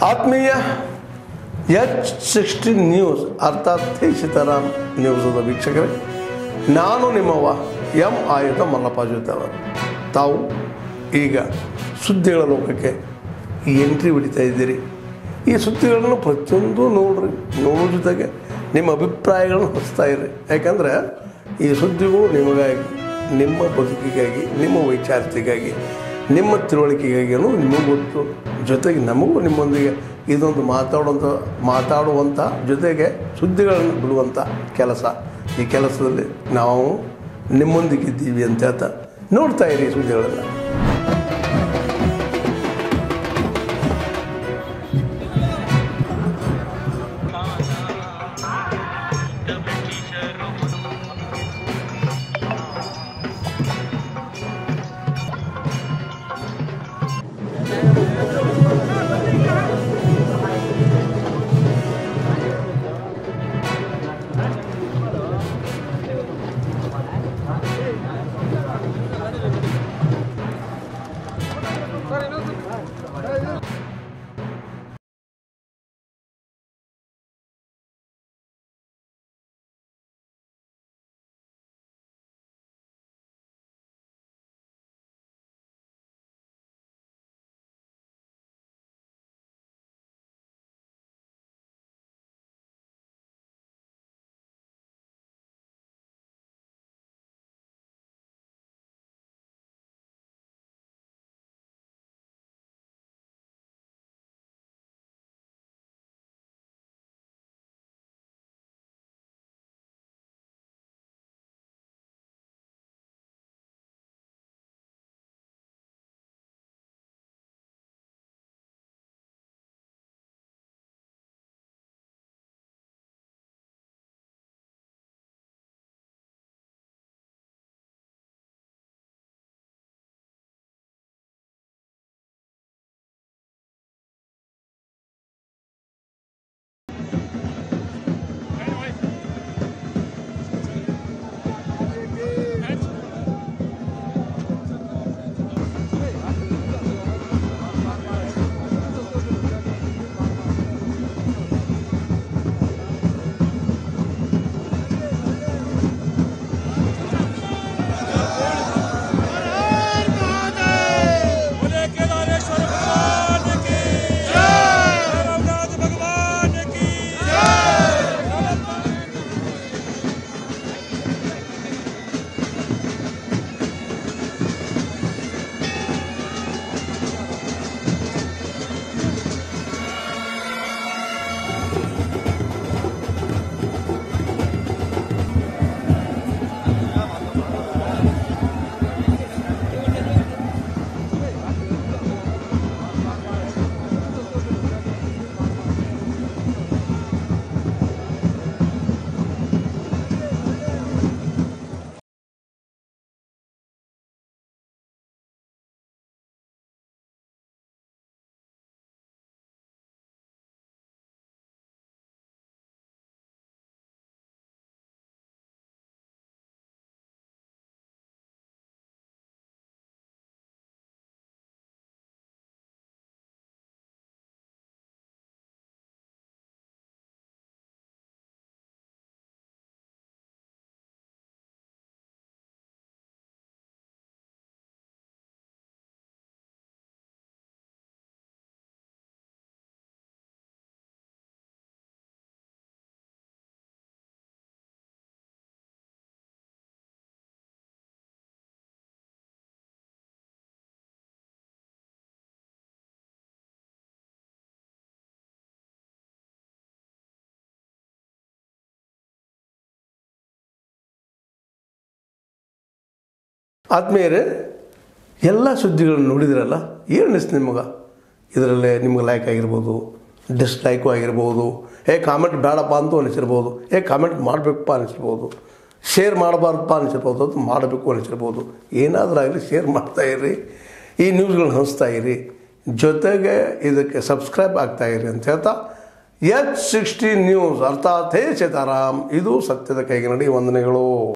ಆತ್ಮೀಯ H16 news ಅರ್ಥಾತ್ ಸೀತಾರಾಮ್ ನ್ಯೂಸದ ವೀಕ್ಷಕರೇ, ನಾನು ನಿಮ್ಮವ ಎಂ ಆಯುಧ ಮಲ್ಲಪ್ಪ ಜೊತೆವರು. ತಾವು ಈಗ ಸುದ್ದಿಗಳ ಲೋಕಕ್ಕೆ ಎಂಟ್ರಿ ಹೊಡಿತಾ ಇದ್ದೀರಿ. ಈ ಸುದ್ದಿಗಳನ್ನು ಪ್ರತಿಯೊಂದು ನೋಡ್ರಿ, ನೋಡೋ ಜೊತೆಗೆ ನಿಮ್ಮ ಅಭಿಪ್ರಾಯಗಳನ್ನು ಹೊಸ್ತಾ ಇರ್ರಿ. ಯಾಕಂದರೆ ಈ ಸುದ್ದಿಗಳು ನಿಮಗಾಗಿ, ನಿಮ್ಮ ಬದುಕಿಗಾಗಿ, ನಿಮ್ಮ ವೈಚಾರಿಕೆಗಾಗಿ, ನಿಮ್ಮ ತಿಳುವಳಿಕೆಗಾಗಿ ಅನ್ನೋದು ನಿಮಗೆ ಗೊತ್ತು. ಜೊತೆಗೆ ನಮಗೂ ನಿಮ್ಮೊಂದಿಗೆ ಇದೊಂದು ಮಾತಾಡುವಂಥ ಜೊತೆಗೆ ಸುದ್ದಿಗಳನ್ನು ಬಿಡುವಂಥ ಕೆಲಸ. ಈ ಕೆಲಸದಲ್ಲಿ ನಾವು ನಿಮ್ಮೊಂದಿಗಿದ್ದೀವಿ ಅಂತ ಹೇಳ್ತಾ ನೋಡ್ತಾ ಇರಿ ಸುದ್ದಿಗಳನ್ನು. ಆತ್ಮೀಯರೇ, ಎಲ್ಲ ಸುದ್ದಿಗಳನ್ನು ನೋಡಿದ್ರಲ್ಲ, ಏನು ಅನಿಸ್ತು ನಿಮಗೆ? ಇದರಲ್ಲೇ ನಿಮ್ಗೆ ಲೈಕ್ ಆಗಿರ್ಬೋದು, ಡಿಸ್ಲೈಕು ಆಗಿರ್ಬೋದು, ಕಾಮೆಂಟ್ ಬೇಡಪ್ಪ ಅಂತೂ ಅನಿಸಿರ್ಬೋದು, ಕಾಮೆಂಟ್ ಮಾಡಬೇಕಪ್ಪ ಅನಿಸಿರ್ಬೋದು, ಶೇರ್ ಮಾಡಬಾರ್ದಪ್ಪ ಅನಿಸಿರ್ಬೋದು, ಅದು ಮಾಡಬೇಕು ಅನಿಸಿರ್ಬೋದು. ಏನಾದರೂ ಆಗಲಿ ಶೇರ್ ಮಾಡ್ತಾಯಿರಿ, ಈ ನ್ಯೂಸ್ಗಳನ್ನ ಹಂಚ್ತಾ ಇರಿ, ಜೊತೆಗೆ ಇದಕ್ಕೆ ಸಬ್ಸ್ಕ್ರೈಬ್ ಆಗ್ತಾಯಿರಿ ಅಂತ ಹೇಳ್ತಾ H16 ನ್ಯೂಸ್ ಅರ್ಥಾತ್ ಸೀತಾರಾಮ್, ಇದು ಸತ್ಯದ ಕೈಗೆ ನಡಿ. ವಂದನೆಗಳು.